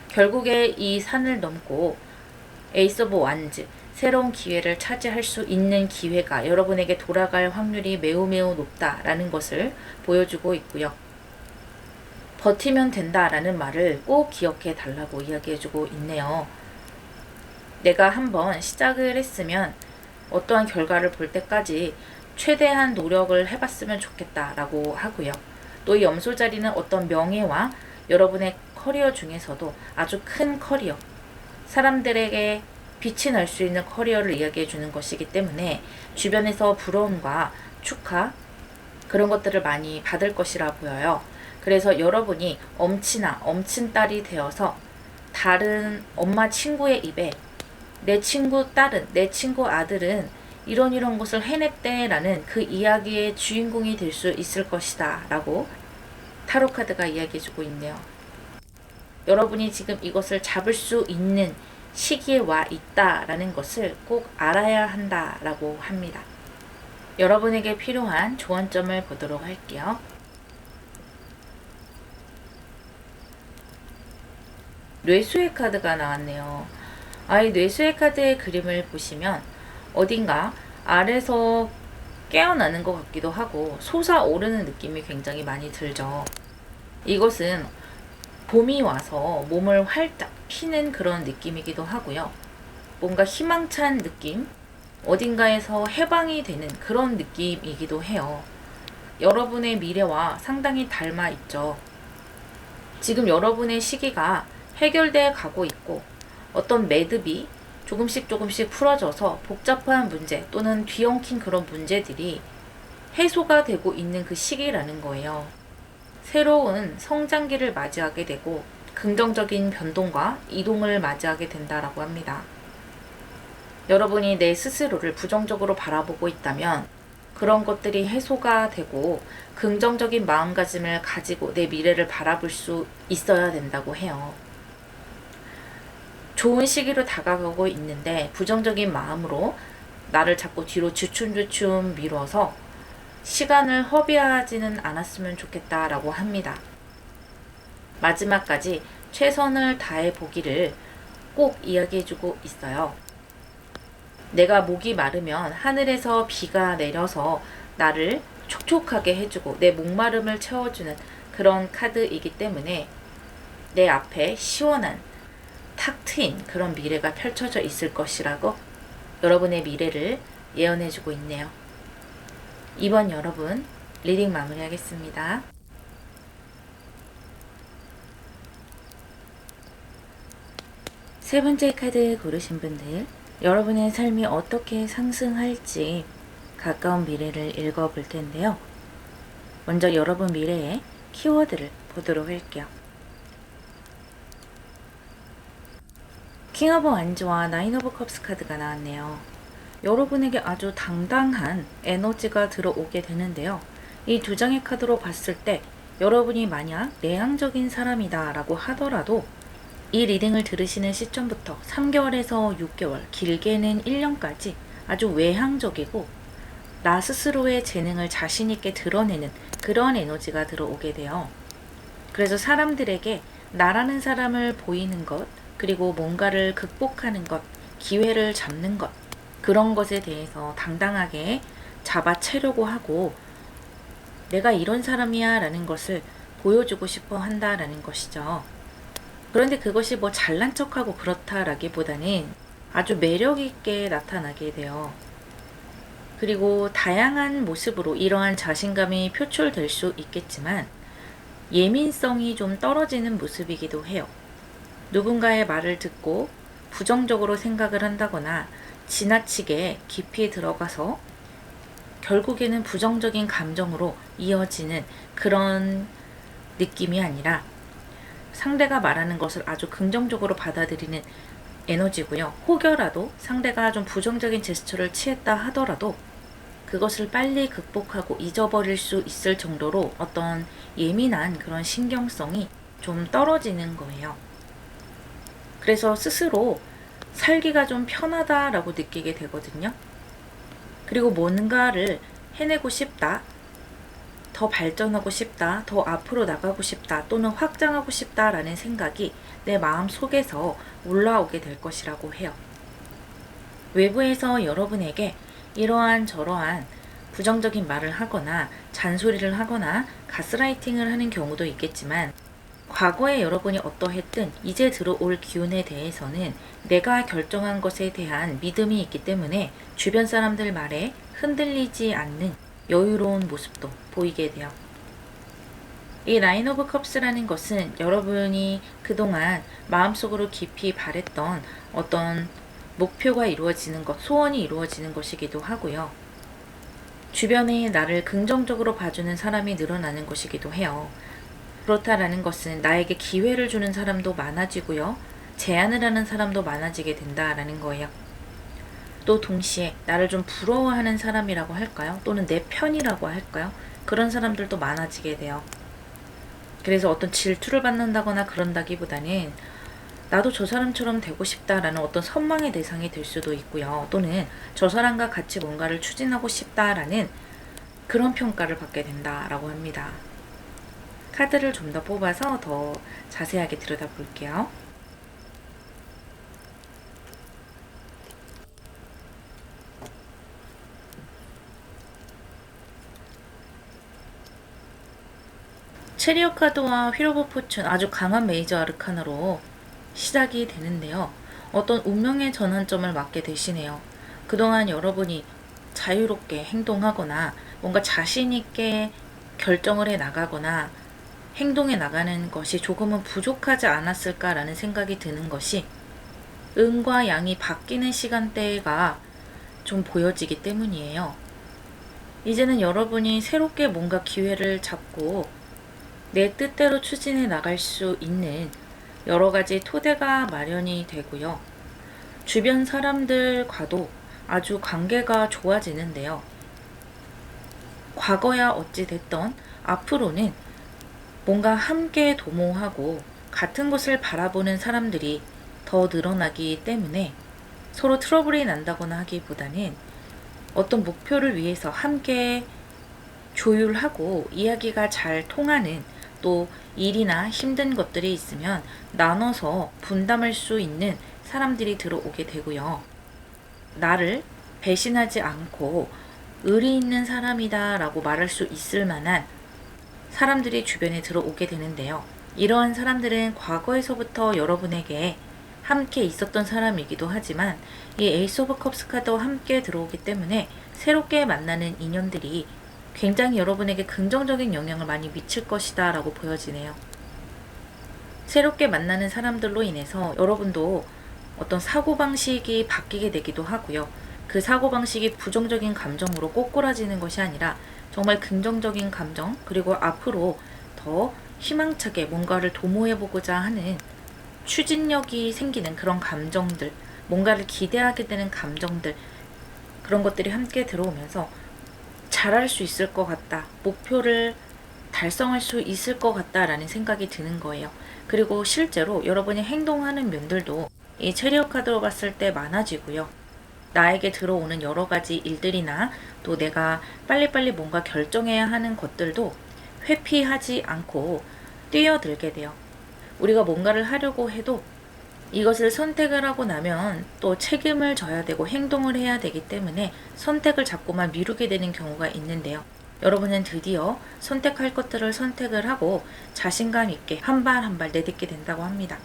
결국에 이 산을 넘고 에이스 오브 완즈, 새로운 기회를 차지할 수 있는 기회가 여러분에게 돌아갈 확률이 매우 높다라는 것을 보여주고 있고요. 버티면 된다라는 말을 꼭 기억해 달라고 이야기해주고 있네요. 내가 한번 시작을 했으면 어떠한 결과를 볼 때까지 최대한 노력을 해봤으면 좋겠다라고 하고요. 또 이 염소자리는 어떤 명예와 여러분의 커리어 중에서도 아주 큰 커리어, 사람들에게 빛이 날 수 있는 커리어를 이야기해 주는 것이기 때문에 주변에서 부러움과 축하 그런 것들을 많이 받을 것이라 보여요. 그래서 여러분이 엄친아, 엄친딸이 되어서 다른 엄마 친구의 입에 내 친구 딸은, 내 친구 아들은 이런 것을 해냈대 라는 그 이야기의 주인공이 될 수 있을 것이다 라고 타로카드가 이야기해주고 있네요. 여러분이 지금 이것을 잡을 수 있는 시기에 와 있다라는 것을 꼭 알아야 한다라고 합니다. 여러분에게 필요한 조언점을 보도록 할게요. 뇌수의 카드가 나왔네요. 이 뇌수의 카드의 그림을 보시면 어딘가 아래서 깨어나는 것 같기도 하고 솟아오르는 느낌이 굉장히 많이 들죠. 이것은 봄이 와서 몸을 활짝 피는 그런 느낌이기도 하고요. 뭔가 희망찬 느낌, 어딘가에서 해방이 되는 그런 느낌이기도 해요. 여러분의 미래와 상당히 닮아 있죠. 지금 여러분의 시기가 해결돼 가고 있고 어떤 매듭이 조금씩 풀어져서 복잡한 문제 또는 뒤엉킨 그런 문제들이 해소가 되고 있는 그 시기라는 거예요. 새로운 성장기를 맞이하게 되고 긍정적인 변동과 이동을 맞이하게 된다라고 합니다. 여러분이 내 스스로를 부정적으로 바라보고 있다면 그런 것들이 해소가 되고 긍정적인 마음가짐을 가지고 내 미래를 바라볼 수 있어야 된다고 해요. 좋은 시기로 다가가고 있는데 부정적인 마음으로 나를 자꾸 뒤로 주춤주춤 미뤄서 시간을 허비하지는 않았으면 좋겠다라고 합니다. 마지막까지 최선을 다해 보기를 꼭 이야기해주고 있어요. 내가 목이 마르면 하늘에서 비가 내려서 나를 촉촉하게 해주고 내 목마름을 채워주는 그런 카드이기 때문에 내 앞에 시원한 탁 트인 그런 미래가 펼쳐져 있을 것이라고 여러분의 미래를 예언해주고 있네요. 이번 여러분 리딩 마무리하겠습니다. 세 번째 카드 고르신 분들, 여러분의 삶이 어떻게 상승할지 가까운 미래를 읽어볼 텐데요. 먼저 여러분 미래의 키워드를 보도록 할게요. 킹 오브 완즈와 나인 오브 컵스 카드가 나왔네요. 여러분에게 아주 당당한 에너지가 들어오게 되는데요. 이 두 장의 카드로 봤을 때 여러분이 만약 내향적인 사람이다 라고 하더라도 이 리딩을 들으시는 시점부터 3개월에서 6개월, 길게는 1년까지 아주 외향적이고 나 스스로의 재능을 자신있게 드러내는 그런 에너지가 들어오게 돼요. 그래서 사람들에게 나라는 사람을 보이는 것, 그리고 뭔가를 극복하는 것, 기회를 잡는 것, 그런 것에 대해서 당당하게 잡아채려고 하고 내가 이런 사람이야 라는 것을 보여주고 싶어 한다라는 것이죠. 그런데 그것이 뭐 잘난 척하고 그렇다라기보다는 아주 매력있게 나타나게 돼요. 그리고 다양한 모습으로 이러한 자신감이 표출될 수 있겠지만 예민성이 좀 떨어지는 모습이기도 해요. 누군가의 말을 듣고 부정적으로 생각을 한다거나 지나치게 깊이 들어가서 결국에는 부정적인 감정으로 이어지는 그런 느낌이 아니라 상대가 말하는 것을 아주 긍정적으로 받아들이는 에너지고요. 혹여라도 상대가 좀 부정적인 제스처를 취했다 하더라도 그것을 빨리 극복하고 잊어버릴 수 있을 정도로 어떤 예민한 그런 신경성이 좀 떨어지는 거예요. 그래서 스스로 살기가 좀 편하다라고 느끼게 되거든요. 그리고 뭔가를 해내고 싶다, 더 발전하고 싶다, 더 앞으로 나가고 싶다, 또는 확장하고 싶다라는 생각이 내 마음 속에서 올라오게 될 것이라고 해요. 외부에서 여러분에게 이러한 저러한 부정적인 말을 하거나 잔소리를 하거나 가스라이팅을 하는 경우도 있겠지만 과거에 여러분이 어떠했든 이제 들어올 기운에 대해서는 내가 결정한 것에 대한 믿음이 있기 때문에 주변 사람들 말에 흔들리지 않는 여유로운 모습도 보이게 돼요. 이 나인 오브 컵스라는 것은 여러분이 그동안 마음속으로 깊이 바랬던 어떤 목표가 이루어지는 것, 소원이 이루어지는 것이기도 하고요. 주변에 나를 긍정적으로 봐주는 사람이 늘어나는 것이기도 해요. 그렇다라는 것은 나에게 기회를 주는 사람도 많아지고요. 제안을 하는 사람도 많아지게 된다라는 거예요. 또 동시에 나를 좀 부러워하는 사람이라고 할까요? 또는 내 편이라고 할까요? 그런 사람들도 많아지게 돼요. 그래서 어떤 질투를 받는다거나 그런다기보다는 나도 저 사람처럼 되고 싶다라는 어떤 선망의 대상이 될 수도 있고요. 또는 저 사람과 같이 뭔가를 추진하고 싶다라는 그런 평가를 받게 된다라고 합니다. 카드를 좀 더 뽑아서 더 자세하게 들여다볼게요. 체리엇 카드와 휠 오브 포춘, 아주 강한 메이저 아르카나로 시작이 되는데요. 어떤 운명의 전환점을 맞게 되시네요. 그동안 여러분이 자유롭게 행동하거나 뭔가 자신있게 결정을 해 나가거나 행동해 나가는 것이 조금은 부족하지 않았을까라는 생각이 드는 것이 음과 양이 바뀌는 시간대가 좀 보여지기 때문이에요. 이제는 여러분이 새롭게 뭔가 기회를 잡고 내 뜻대로 추진해 나갈 수 있는 여러 가지 토대가 마련이 되고요. 주변 사람들과도 아주 관계가 좋아지는데요. 과거야 어찌 됐던 앞으로는 뭔가 함께 도모하고 같은 곳을 바라보는 사람들이 더 늘어나기 때문에 서로 트러블이 난다거나 하기보다는 어떤 목표를 위해서 함께 조율하고 이야기가 잘 통하는, 또 일이나 힘든 것들이 있으면 나눠서 분담할 수 있는 사람들이 들어오게 되고요. 나를 배신하지 않고 의리 있는 사람이다 라고 말할 수 있을 만한 사람들이 주변에 들어오게 되는데요. 이러한 사람들은 과거에서부터 여러분에게 함께 있었던 사람이기도 하지만 이 에이스 오브 컵스 카드와 함께 들어오기 때문에 새롭게 만나는 인연들이 굉장히 여러분에게 긍정적인 영향을 많이 미칠 것이다 라고 보여지네요. 새롭게 만나는 사람들로 인해서 여러분도 어떤 사고방식이 바뀌게 되기도 하고요. 그 사고방식이 부정적인 감정으로 꼬꾸라지는 것이 아니라 정말 긍정적인 감정, 그리고 앞으로 더 희망차게 뭔가를 도모해보고자 하는 추진력이 생기는 그런 감정들, 뭔가를 기대하게 되는 감정들, 그런 것들이 함께 들어오면서 잘할 수 있을 것 같다, 목표를 달성할 수 있을 것 같다라는 생각이 드는 거예요. 그리고 실제로 여러분이 행동하는 면들도 이 체리엇 카드로 봤을 때 많아지고요. 나에게 들어오는 여러 가지 일들이나 또 내가 빨리빨리 뭔가 결정해야 하는 것들도 회피하지 않고 뛰어들게 돼요. 우리가 뭔가를 하려고 해도 이것을 선택을 하고 나면 또 책임을 져야 되고 행동을 해야 되기 때문에 선택을 자꾸만 미루게 되는 경우가 있는데요. 여러분은 드디어 선택할 것들을 선택을 하고 자신감 있게 한 발 한 발 내딛게 된다고 합니다.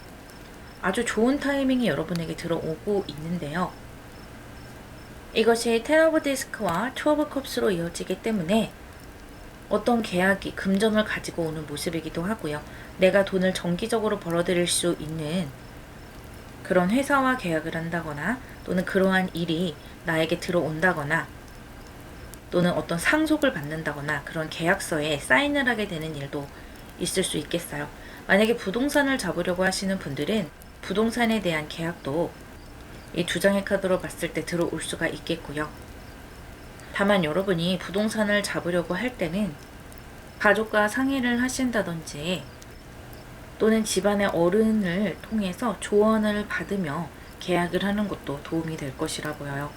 아주 좋은 타이밍이 여러분에게 들어오고 있는데요. 이것이 텐 오브 디스크와 투 오브 컵스로 이어지기 때문에 어떤 계약이 금전을 가지고 오는 모습이기도 하고요. 내가 돈을 정기적으로 벌어들일 수 있는 그런 회사와 계약을 한다거나, 또는 그러한 일이 나에게 들어온다거나, 또는 어떤 상속을 받는다거나 그런 계약서에 사인을 하게 되는 일도 있을 수 있겠어요. 만약에 부동산을 잡으려고 하시는 분들은 부동산에 대한 계약도 이 두 장의 카드로 봤을 때 들어올 수가 있겠고요. 다만 여러분이 부동산을 잡으려고 할 때는 가족과 상의를 하신다든지, 또는 집안의 어른을 통해서 조언을 받으며 계약을 하는 것도 도움이 될 것이라 보여요.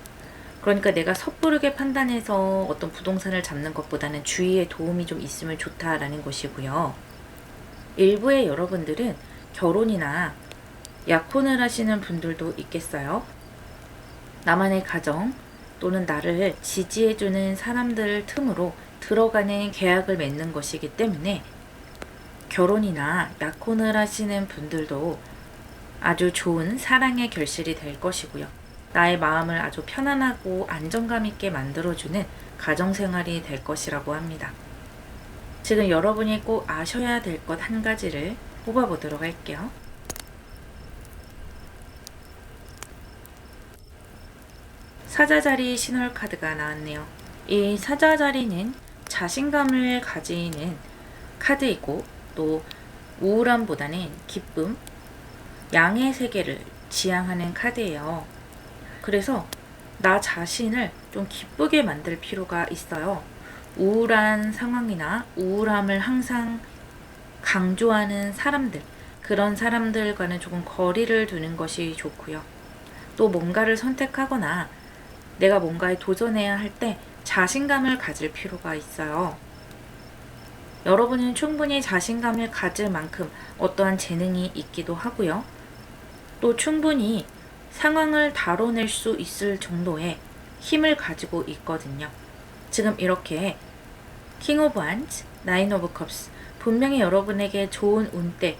그러니까 내가 섣부르게 판단해서 어떤 부동산을 잡는 것보다는 주위에 도움이 좀 있으면 좋다라는 것이고요. 일부의 여러분들은 결혼이나 약혼을 하시는 분들도 있겠어요. 나만의 가정 또는 나를 지지해주는 사람들 틈으로 들어가는 계약을 맺는 것이기 때문에 결혼이나 약혼을 하시는 분들도 아주 좋은 사랑의 결실이 될 것이고요. 나의 마음을 아주 편안하고 안정감 있게 만들어주는 가정생활이 될 것이라고 합니다. 지금 여러분이 꼭 아셔야 될 것 한 가지를 뽑아보도록 할게요. 사자자리 신월 카드가 나왔네요. 이 사자자리는 자신감을 가지는 카드이고 또 우울함보다는 기쁨, 양의 세계를 지향하는 카드예요. 그래서 나 자신을 좀 기쁘게 만들 필요가 있어요. 우울한 상황이나 우울함을 항상 강조하는 사람들, 그런 사람들과는 조금 거리를 두는 것이 좋고요. 또 뭔가를 선택하거나 내가 뭔가에 도전해야 할 때 자신감을 가질 필요가 있어요. 여러분은 충분히 자신감을 가질 만큼 어떠한 재능이 있기도 하고요. 또 충분히 상황을 다뤄낼 수 있을 정도의 힘을 가지고 있거든요. 지금 이렇게 킹 오브 완즈, 나인 오브 컵스, 분명히 여러분에게 좋은 운때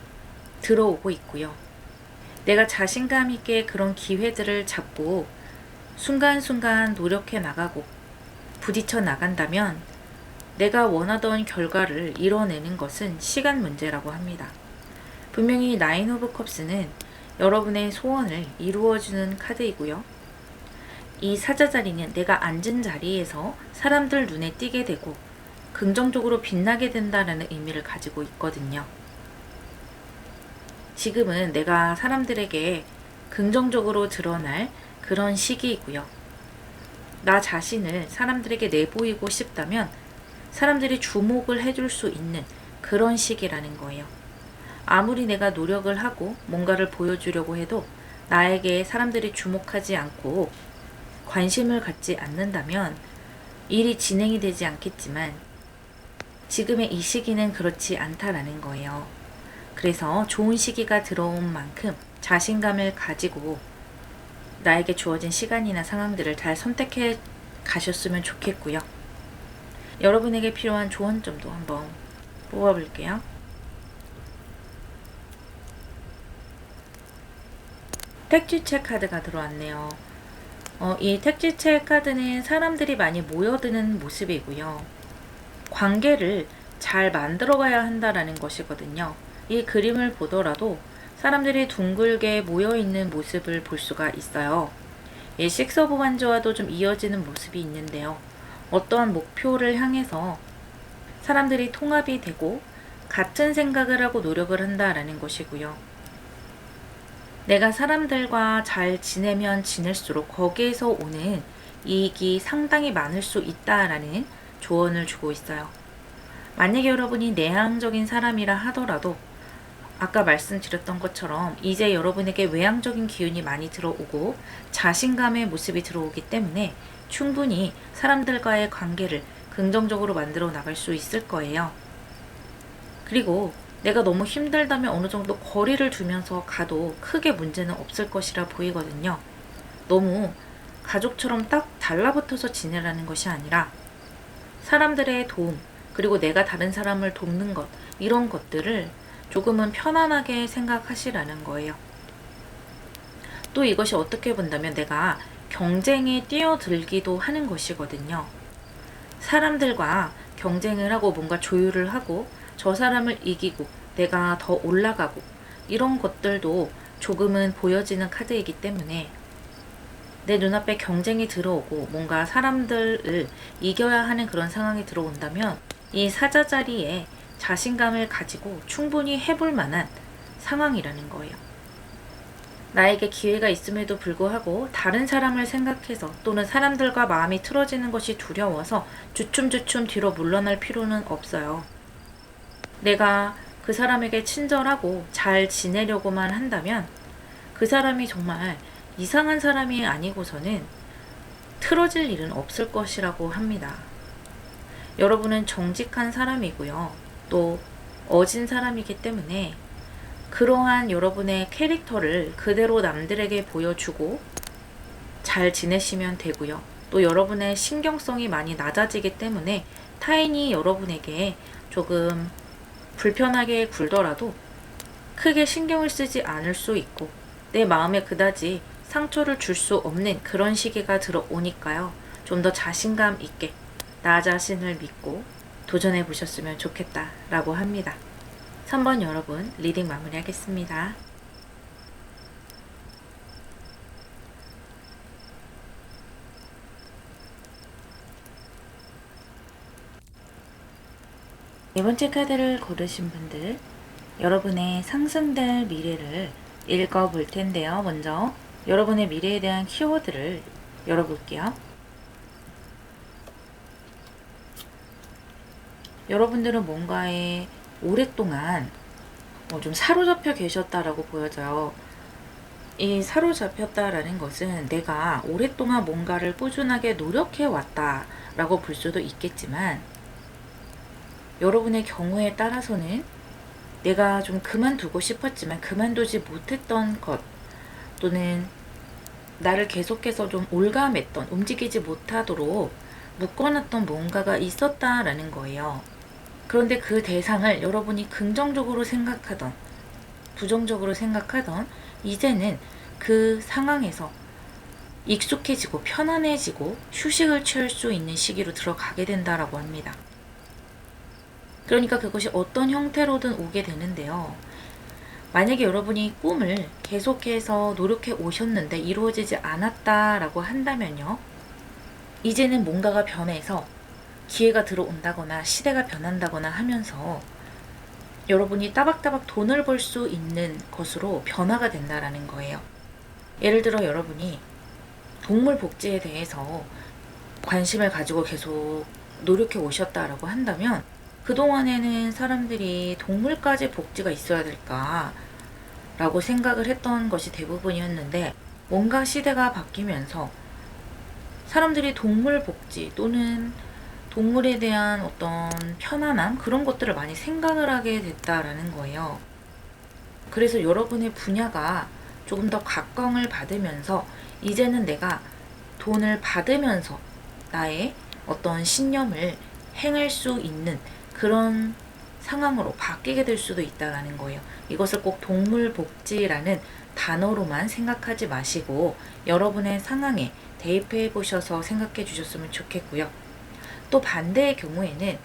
들어오고 있고요. 내가 자신감 있게 그런 기회들을 잡고 순간순간 노력해 나가고 부딪혀 나간다면 내가 원하던 결과를 이뤄내는 것은 시간 문제라고 합니다. 분명히 나인 오브 컵스는 여러분의 소원을 이루어주는 카드이고요. 이 사자자리는 내가 앉은 자리에서 사람들 눈에 띄게 되고 긍정적으로 빛나게 된다는 의미를 가지고 있거든요. 지금은 내가 사람들에게 긍정적으로 드러날 그런 시기이고요. 나 자신을 사람들에게 내보이고 싶다면 사람들이 주목을 해줄 수 있는 그런 시기라는 거예요. 아무리 내가 노력을 하고 뭔가를 보여주려고 해도 나에게 사람들이 주목하지 않고 관심을 갖지 않는다면 일이 진행이 되지 않겠지만 지금의 이 시기는 그렇지 않다라는 거예요. 그래서 좋은 시기가 들어온 만큼 자신감을 가지고 나에게 주어진 시간이나 상황들을 잘 선택해 가셨으면 좋겠고요. 여러분에게 필요한 조언점도 한번 뽑아볼게요. 택지체 카드가 들어왔네요. 이 택지체 카드는 사람들이 많이 모여드는 모습이고요. 관계를 잘 만들어가야 한다라는 것이거든요. 이 그림을 보더라도 사람들이 둥글게 모여있는 모습을 볼 수가 있어요. 이 식스 오브 완즈와도 좀 이어지는 모습이 있는데요. 어떠한 목표를 향해서 사람들이 통합이 되고 같은 생각을 하고 노력을 한다라는 것이고요. 내가 사람들과 잘 지내면 지낼수록 거기에서 오는 이익이 상당히 많을 수 있다라는 조언을 주고 있어요. 만약에 여러분이 내향적인 사람이라 하더라도 아까 말씀드렸던 것처럼 이제 여러분에게 외향적인 기운이 많이 들어오고 자신감의 모습이 들어오기 때문에 충분히 사람들과의 관계를 긍정적으로 만들어 나갈 수 있을 거예요. 그리고 내가 너무 힘들다면 어느 정도 거리를 두면서 가도 크게 문제는 없을 것이라 보이거든요. 너무 가족처럼 딱 달라붙어서 지내라는 것이 아니라 사람들의 도움, 그리고 내가 다른 사람을 돕는 것, 이런 것들을 조금은 편안하게 생각하시라는 거예요. 또 이것이 어떻게 본다면 내가 경쟁에 뛰어들기도 하는 것이거든요. 사람들과 경쟁을 하고 뭔가 조율을 하고 저 사람을 이기고 내가 더 올라가고 이런 것들도 조금은 보여지는 카드이기 때문에 내 눈앞에 경쟁이 들어오고 뭔가 사람들을 이겨야 하는 그런 상황이 들어온다면 이 사자자리에 자신감을 가지고 충분히 해볼 만한 상황이라는 거예요. 나에게 기회가 있음에도 불구하고 다른 사람을 생각해서 또는 사람들과 마음이 틀어지는 것이 두려워서 주춤주춤 뒤로 물러날 필요는 없어요. 내가 그 사람에게 친절하고 잘 지내려고만 한다면 그 사람이 정말 이상한 사람이 아니고서는 틀어질 일은 없을 것이라고 합니다. 여러분은 정직한 사람이고요. 또 어진 사람이기 때문에 그러한 여러분의 캐릭터를 그대로 남들에게 보여주고 잘 지내시면 되고요. 또 여러분의 신경성이 많이 낮아지기 때문에 타인이 여러분에게 조금 불편하게 굴더라도 크게 신경을 쓰지 않을 수 있고 내 마음에 그다지 상처를 줄 수 없는 그런 시기가 들어오니까요. 좀 더 자신감 있게 나 자신을 믿고 도전해 보셨으면 좋겠다라고 합니다. 3번 여러분 리딩 마무리하겠습니다. 네 번째 카드를 고르신 분들, 여러분의 상승될 미래를 읽어볼 텐데요. 먼저 여러분의 미래에 대한 키워드를 열어볼게요. 여러분들은 뭔가에 오랫동안 좀 사로잡혀 계셨다라고 보여져요. 이 사로잡혔다라는 것은 내가 오랫동안 뭔가를 꾸준하게 노력해 왔다라고 볼 수도 있겠지만, 여러분의 경우에 따라서는 내가 좀 그만두고 싶었지만 그만두지 못했던 것, 또는 나를 계속해서 좀 올가맸던, 움직이지 못하도록 묶어놨던 뭔가가 있었다라는 거예요. 그런데 그 대상을 여러분이 긍정적으로 생각하던, 부정적으로 생각하던, 이제는 그 상황에서 익숙해지고 편안해지고 휴식을 취할 수 있는 시기로 들어가게 된다라고 합니다. 그러니까 그것이 어떤 형태로든 오게 되는데요. 만약에 여러분이 꿈을 계속해서 노력해 오셨는데 이루어지지 않았다라고 한다면요, 이제는 뭔가가 변해서 기회가 들어온다거나 시대가 변한다거나 하면서 여러분이 따박따박 돈을 벌 수 있는 것으로 변화가 된다라는 거예요. 예를 들어 여러분이 동물 복지에 대해서 관심을 가지고 계속 노력해 오셨다라고 한다면, 그동안에는 사람들이 동물까지 복지가 있어야 될까 라고 생각을 했던 것이 대부분이었는데, 뭔가 시대가 바뀌면서 사람들이 동물 복지 또는 동물에 대한 어떤 편안함, 그런 것들을 많이 생각을 하게 됐다라는 거예요. 그래서 여러분의 분야가 조금 더 각광을 받으면서 이제는 내가 돈을 받으면서 나의 어떤 신념을 행할 수 있는 그런 상황으로 바뀌게 될 수도 있다라는 거예요. 이것을 꼭 동물복지라는 단어로만 생각하지 마시고 여러분의 상황에 대입해 보셔서 생각해 주셨으면 좋겠고요. 또 반대의 경우에는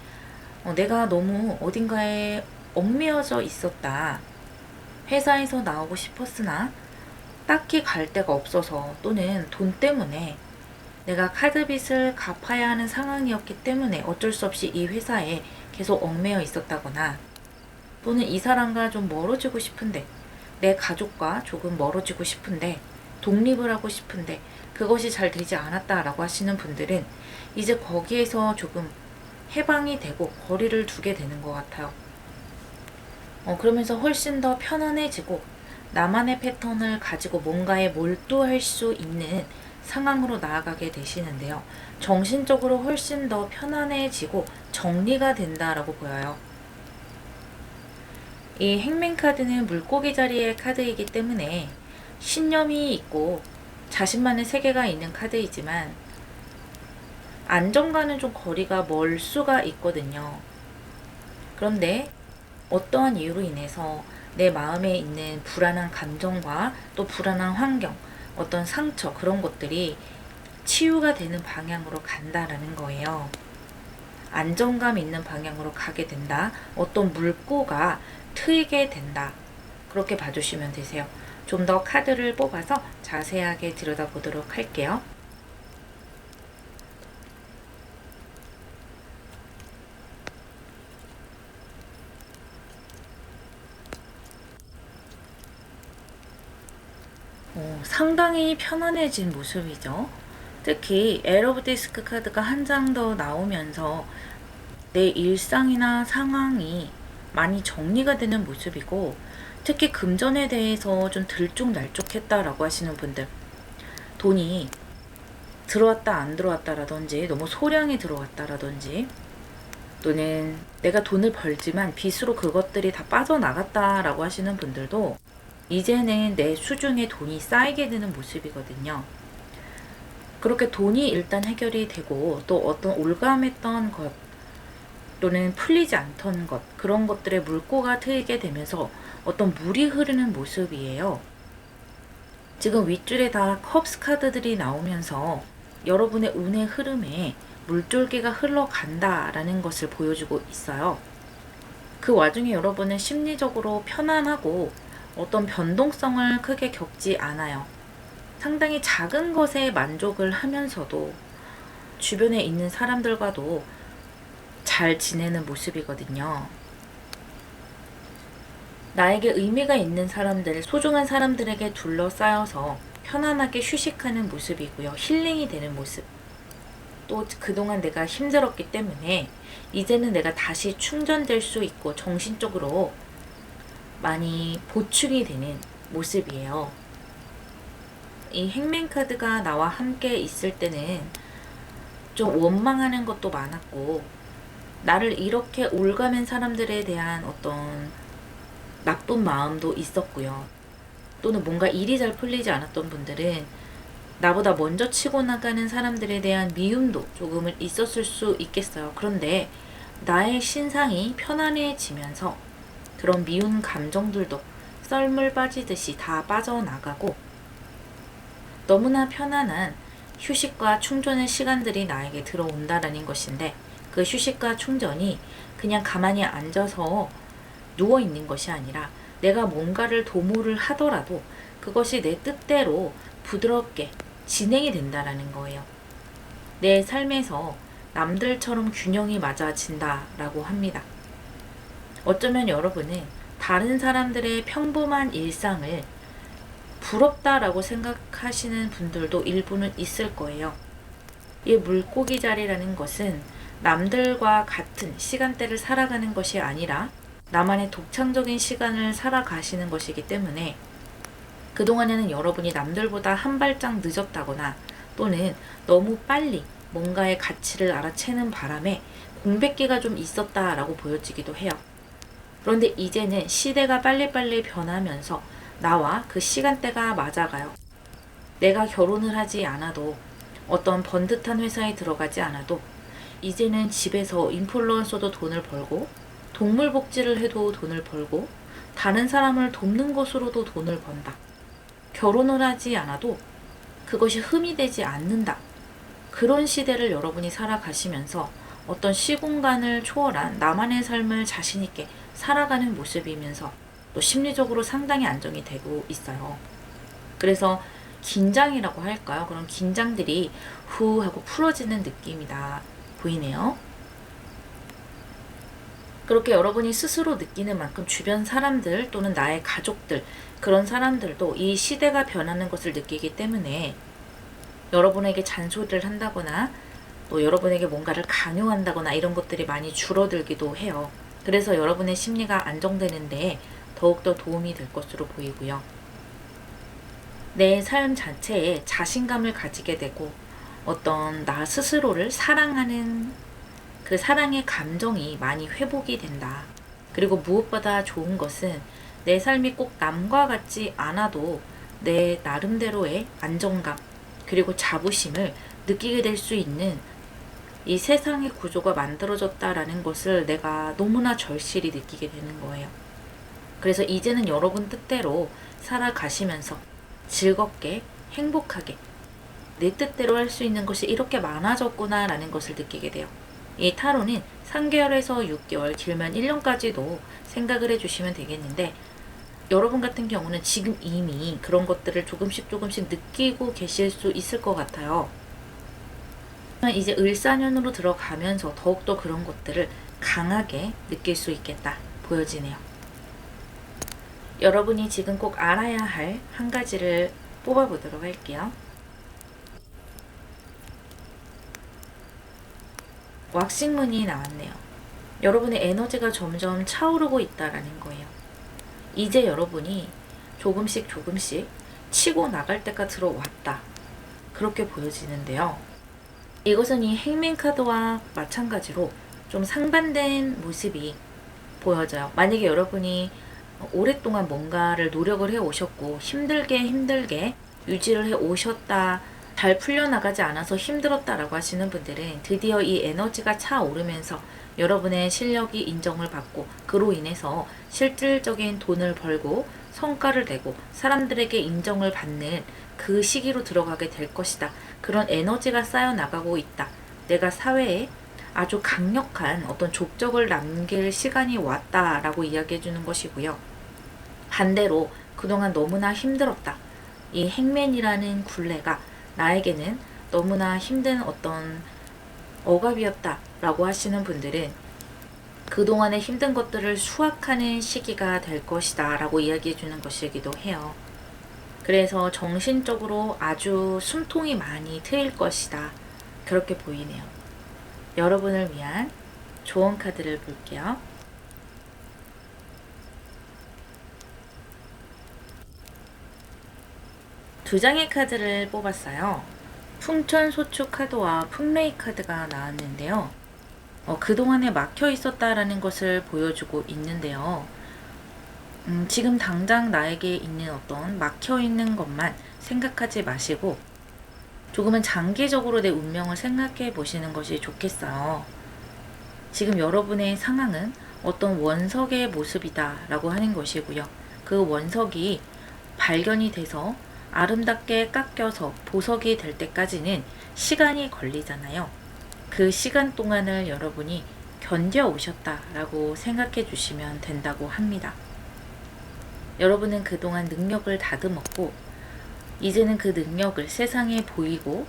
내가 너무 어딘가에 얽매여져 있었다. 회사에서 나오고 싶었으나 딱히 갈 데가 없어서, 또는 돈 때문에 내가 카드빚을 갚아야 하는 상황이었기 때문에 어쩔 수 없이 이 회사에 계속 얽매여 있었다거나, 또는 이 사람과 좀 멀어지고 싶은데, 내 가족과 조금 멀어지고 싶은데, 독립을 하고 싶은데 그것이 잘 되지 않았다라고 하시는 분들은 이제 거기에서 조금 해방이 되고 거리를 두게 되는 것 같아요. 그러면서 훨씬 더 편안해지고 나만의 패턴을 가지고 뭔가에 몰두할 수 있는 상황으로 나아가게 되시는데요. 정신적으로 훨씬 더 편안해지고 정리가 된다라고 보여요. 이 행맨카드는 물고기 자리의 카드이기 때문에 신념이 있고 자신만의 세계가 있는 카드이지만 안정과는 좀 거리가 멀 수가 있거든요. 그런데 어떠한 이유로 인해서 내 마음에 있는 불안한 감정과 또 불안한 환경, 어떤 상처, 그런 것들이 치유가 되는 방향으로 간다라는 거예요. 안정감 있는 방향으로 가게 된다. 어떤 물꼬가 트이게 된다. 그렇게 봐주시면 되세요. 좀 더 카드를 뽑아서 자세하게 들여다보도록 할게요. 상당히 편안해진 모습이죠. 특히 에러 오브 디스크 카드가 한 장 더 나오면서 내 일상이나 상황이 많이 정리가 되는 모습이고, 특히 금전에 대해서 좀 들쭉날쭉했다라고 하시는 분들, 돈이 들어왔다 안 들어왔다라든지 너무 소량이 들어왔다라든지, 또는 내가 돈을 벌지만 빚으로 그것들이 다 빠져나갔다라고 하시는 분들도 이제는 내 수중에 돈이 쌓이게 되는 모습이거든요. 그렇게 돈이 일단 해결이 되고, 또 어떤 올감했던 것 또는 풀리지 않던 것, 그런 것들의 물꼬가 트이게 되면서 어떤 물이 흐르는 모습이에요. 지금 윗줄에 다 컵스 카드들이 나오면서 여러분의 운의 흐름에 물줄기가 흘러간다라는 것을 보여주고 있어요. 그 와중에 여러분은 심리적으로 편안하고 어떤 변동성을 크게 겪지 않아요. 상당히 작은 것에 만족을 하면서도 주변에 있는 사람들과도 잘 지내는 모습이거든요. 나에게 의미가 있는 사람들, 소중한 사람들에게 둘러싸여서 편안하게 휴식하는 모습이고요. 힐링이 되는 모습. 또 그동안 내가 힘들었기 때문에 이제는 내가 다시 충전될 수 있고 정신적으로 많이 보충이 되는 모습이에요. 이 행맨 카드가 나와 함께 있을 때는 좀 원망하는 것도 많았고, 나를 이렇게 올가맨 사람들에 대한 어떤 나쁜 마음도 있었고요. 또는 뭔가 일이 잘 풀리지 않았던 분들은 나보다 먼저 치고 나가는 사람들에 대한 미움도 조금은 있었을 수 있겠어요. 그런데 나의 신상이 편안해지면서 그런 미운 감정들도 썰물 빠지듯이 다 빠져나가고, 너무나 편안한 휴식과 충전의 시간들이 나에게 들어온다라는 것인데, 그 휴식과 충전이 그냥 가만히 앉아서 누워있는 것이 아니라 내가 뭔가를 도모를 하더라도 그것이 내 뜻대로 부드럽게 진행이 된다라는 거예요. 내 삶에서 남들처럼 균형이 맞아진다라고 합니다. 어쩌면 여러분은 다른 사람들의 평범한 일상을 부럽다라고 생각하시는 분들도 일부는 있을 거예요. 이 물고기 자리라는 것은 남들과 같은 시간대를 살아가는 것이 아니라 나만의 독창적인 시간을 살아가시는 것이기 때문에, 그동안에는 여러분이 남들보다 한 발짝 늦었다거나 또는 너무 빨리 뭔가의 가치를 알아채는 바람에 공백기가 좀 있었다라고 보여지기도 해요. 그런데 이제는 시대가 빨리빨리 변하면서 나와 그 시간대가 맞아가요. 내가 결혼을 하지 않아도, 어떤 번듯한 회사에 들어가지 않아도 이제는 집에서 인플루언서도 돈을 벌고, 동물 복지를 해도 돈을 벌고, 다른 사람을 돕는 것으로도 돈을 번다. 결혼을 하지 않아도 그것이 흠이 되지 않는다. 그런 시대를 여러분이 살아가시면서 어떤 시공간을 초월한 나만의 삶을 자신있게 살아가는 모습이면서 또 심리적으로 상당히 안정이 되고 있어요. 그래서 긴장이라고 할까요? 그런 긴장들이 후 하고 풀어지는 느낌이다 보이네요. 그렇게 여러분이 스스로 느끼는 만큼 주변 사람들 또는 나의 가족들, 그런 사람들도 이 시대가 변하는 것을 느끼기 때문에 여러분에게 잔소리를 한다거나 또 여러분에게 뭔가를 강요한다거나 이런 것들이 많이 줄어들기도 해요. 그래서 여러분의 심리가 안정되는데 더욱더 도움이 될 것으로 보이고요. 내 삶 자체에 자신감을 가지게 되고 어떤 나 스스로를 사랑하는 그 사랑의 감정이 많이 회복이 된다. 그리고 무엇보다 좋은 것은 내 삶이 꼭 남과 같지 않아도 내 나름대로의 안정감 그리고 자부심을 느끼게 될 수 있는 이 세상의 구조가 만들어졌다라는 것을 내가 너무나 절실히 느끼게 되는 거예요. 그래서 이제는 여러분 뜻대로 살아가시면서 즐겁게 행복하게 내 뜻대로 할 수 있는 것이 이렇게 많아졌구나 라는 것을 느끼게 돼요. 이 타로는 3개월에서 6개월, 길면 1년까지도 생각을 해주시면 되겠는데, 여러분 같은 경우는 지금 이미 그런 것들을 조금씩 느끼고 계실 수 있을 것 같아요. 이제 을사년으로 들어가면서 더욱더 그런 것들을 강하게 느낄 수 있겠다 보여지네요. 여러분이 지금 꼭 알아야 할 한 가지를 뽑아보도록 할게요. 왁싱문이 나왔네요. 여러분의 에너지가 점점 차오르고 있다라는 거예요. 이제 여러분이 조금씩 치고 나갈 때가 들어왔다. 그렇게 보여지는데요. 이것은 이 행맨 카드와 마찬가지로 좀 상반된 모습이 보여져요. 만약에 여러분이 오랫동안 뭔가를 노력을 해 오셨고 힘들게 유지를 해 오셨다, 잘 풀려나가지 않아서 힘들었다라고 하시는 분들은 드디어 이 에너지가 차오르면서 여러분의 실력이 인정을 받고 그로 인해서 실질적인 돈을 벌고 성과를 내고 사람들에게 인정을 받는 그 시기로 들어가게 될 것이다. 그런 에너지가 쌓여나가고 있다. 내가 사회에 아주 강력한 어떤 족적을 남길 시간이 왔다라고 이야기해 주는 것이고요. 반대로 그동안 너무나 힘들었다. 이 행맨이라는 굴레가 나에게는 너무나 힘든 어떤 억압이었다 라고 하시는 분들은 그동안의 힘든 것들을 수확하는 시기가 될 것이다 라고 이야기해 주는 것이기도 해요. 그래서 정신적으로 아주 숨통이 많이 트일 것이다, 그렇게 보이네요. 여러분을 위한 조언 카드를 볼게요. 두 장의 카드를 뽑았어요. 풍천소추 카드와 풍레이 카드가 나왔는데요. 그동안에 막혀 있었다라는 것을 보여주고 있는데요. 지금 당장 나에게 있는 어떤 막혀 있는 것만 생각하지 마시고 조금은 장기적으로 내 운명을 생각해 보시는 것이 좋겠어요. 지금 여러분의 상황은 어떤 원석의 모습이다 라고 하는 것이고요. 그 원석이 발견이 돼서 아름답게 깎여서 보석이 될 때까지는 시간이 걸리잖아요. 그 시간 동안을 여러분이 견뎌오셨다라고 생각해 주시면 된다고 합니다. 여러분은 그동안 능력을 다듬었고 이제는 그 능력을 세상에 보이고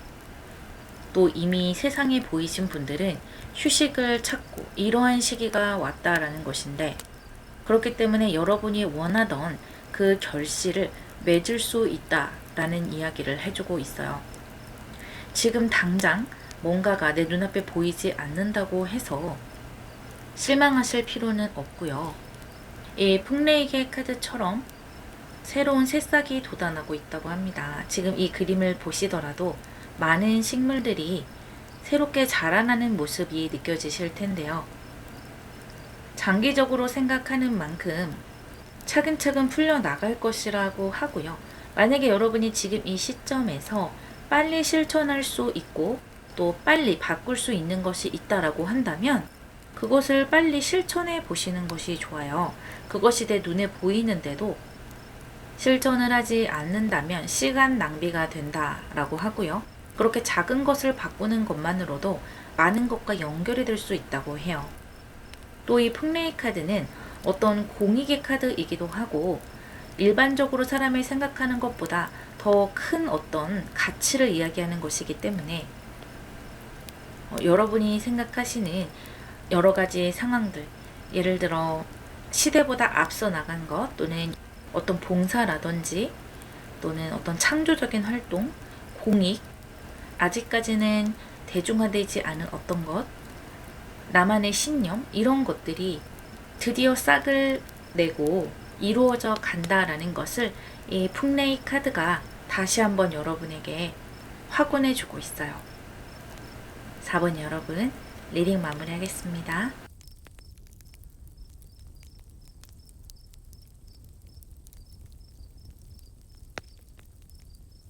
또 이미 세상에 보이신 분들은 휴식을 찾고 이러한 시기가 왔다라는 것인데, 그렇기 때문에 여러분이 원하던 그 결실을 맺을 수 있다라는 이야기를 해주고 있어요. 지금 당장 뭔가가 내 눈앞에 보이지 않는다고 해서 실망하실 필요는 없고요. 이 풍레이게 카드처럼 새로운 새싹이 돋아나고 있다고 합니다. 지금 이 그림을 보시더라도 많은 식물들이 새롭게 자라나는 모습이 느껴지실 텐데요. 장기적으로 생각하는 만큼 차근차근 풀려나갈 것이라고 하고요. 만약에 여러분이 지금 이 시점에서 빨리 실천할 수 있고 또 빨리 바꿀 수 있는 것이 있다라고 한다면 그것을 빨리 실천해 보시는 것이 좋아요. 그것이 내 눈에 보이는데도 실천을 하지 않는다면 시간 낭비가 된다라고 하고요. 그렇게 작은 것을 바꾸는 것만으로도 많은 것과 연결이 될 수 있다고 해요. 또 이 풍레이 카드는 어떤 공익의 카드이기도 하고 일반적으로 사람이 생각하는 것보다 더 큰 어떤 가치를 이야기하는 것이기 때문에 여러분이 생각하시는 여러 가지 상황들, 예를 들어 시대보다 앞서 나간 것 또는 어떤 봉사라든지 또는 어떤 창조적인 활동, 공익, 아직까지는 대중화되지 않은 어떤 것, 나만의 신념, 이런 것들이 드디어 싹을 내고 이루어져 간다라는 것을 이 풍레이 카드가 다시 한번 여러분에게 확언해 주고 있어요. 4번 여러분, 리딩 마무리하겠습니다.